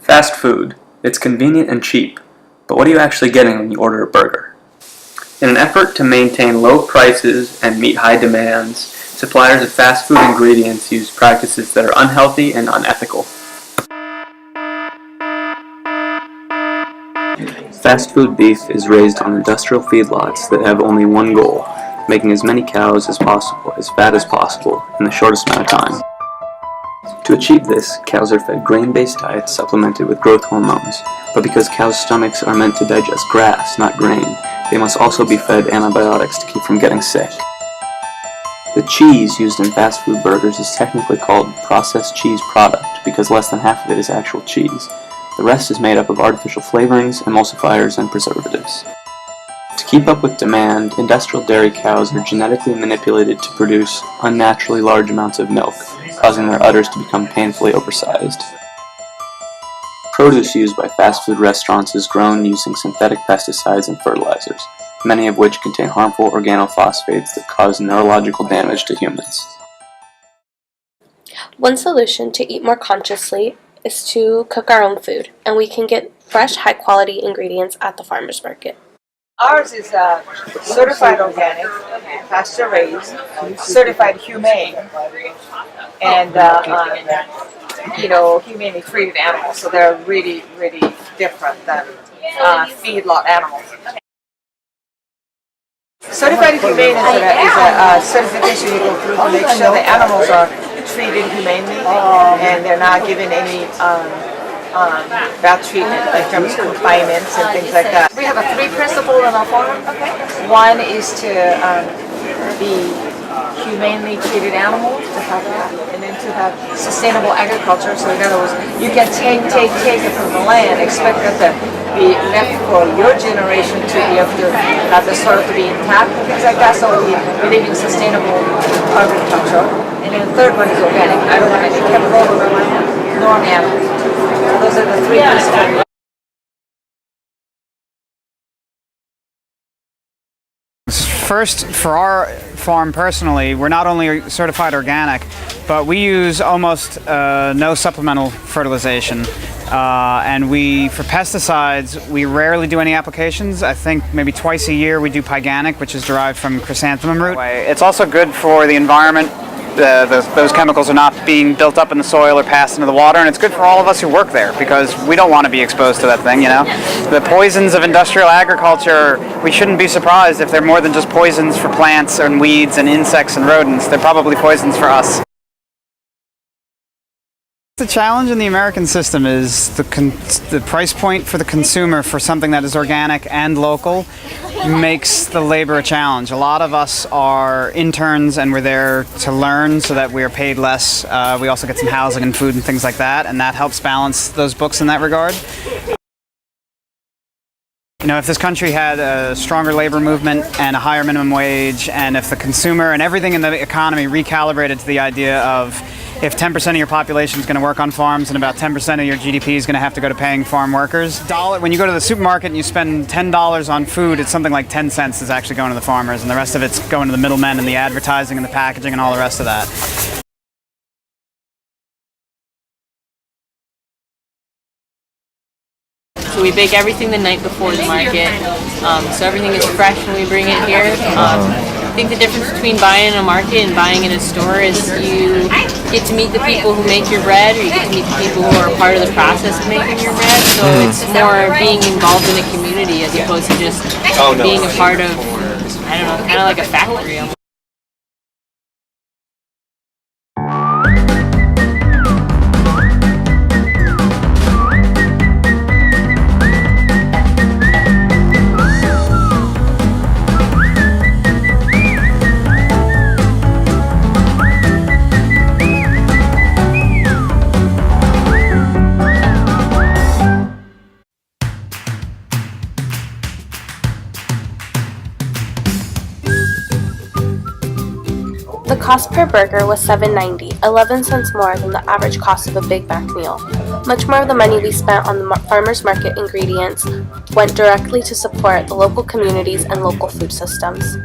Fast food. It's convenient and cheap, but what are you actually getting when you order a burger? In an effort to maintain low prices and meet high demands, suppliers of fast food ingredients use practices that are unhealthy and unethical. Fast food beef is raised on industrial feedlots that have only one goal: making as many cows as possible, as fat as possible, in the shortest amount of time. To achieve this, cows are fed grain-based diets supplemented with growth hormones, but because cows' stomachs are meant to digest grass, not grain, they must also be fed antibiotics to keep from getting sick. The cheese used in fast food burgers is technically called processed cheese product because less than half of it is actual cheese. The rest is made up of artificial flavorings, emulsifiers, and preservatives. To keep up with demand, industrial dairy cows are genetically manipulated to produce unnaturally large amounts of milk, causing their udders to become painfully oversized. Produce used by fast food restaurants is grown using synthetic pesticides and fertilizers, many of which contain harmful organophosphates that cause neurological damage to humans. One solution to eat more consciously is to cook our own food, and we can get fresh, high-quality ingredients at the farmer's market. Ours is certified organic, pasture-raised, certified humane, and humanely treated animals. So they're really, really different than feedlot animals. Certified humane is a certification you go through to make sure the animals are treated humanely and they're not given any bad treatment in terms of confinements and things like that. We have a 3 principles in our farm. One is to be humanely treated animals, to have that, and then to have sustainable agriculture. So in other words, you can take it from the land, expect it to be left for your generation to be able to have the soil to be intact and things like that. So we believe in sustainable agriculture. And then the third one is organic. I don't want any chemicals nor animals. Those are the 3 principles. First, for our farm personally, we're not only certified organic, but we use almost no supplemental fertilization. And for pesticides, we rarely do any applications. I think maybe twice a year we do Pyganic, which is derived from chrysanthemum root. It's also good for the environment. Those chemicals are not being built up in the soil or passed into the water, and it's good for all of us who work there because we don't want to be exposed to that thing, you know. The poisons of industrial agriculture, we shouldn't be surprised if they're more than just poisons for plants and weeds and insects and rodents. They're probably poisons for us. The challenge in the American system is the price point for the consumer for something that is organic and local makes the labor a challenge. A lot of us are interns and we're there to learn so that we are paid less. We also get some housing and food and things like that, and that helps balance those books in that regard. You know, if this country had a stronger labor movement and a higher minimum wage, and if the consumer and everything in the economy recalibrated to the idea of if 10% of your population is going to work on farms and about 10% of your GDP is going to have to go to paying farm workers. When you go to the supermarket and you spend $10 on food, it's something like 10 cents is actually going to the farmers, and the rest of it's going to the middlemen and the advertising and the packaging and all the rest of that. So we bake everything the night before the market, so everything is fresh when we bring it here. I think the difference between buying in a market and buying in a store is you get to meet the people who make your bread, or you get to meet the people who are a part of the process of making your bread. So it's more being involved in a community as opposed to just being a part of, I don't know, kind of like a factory almost. The cost per burger was $7.90, 11 cents more than the average cost of a Big Mac meal. Much more of the money we spent on the farmers market ingredients went directly to support the local communities and local food systems.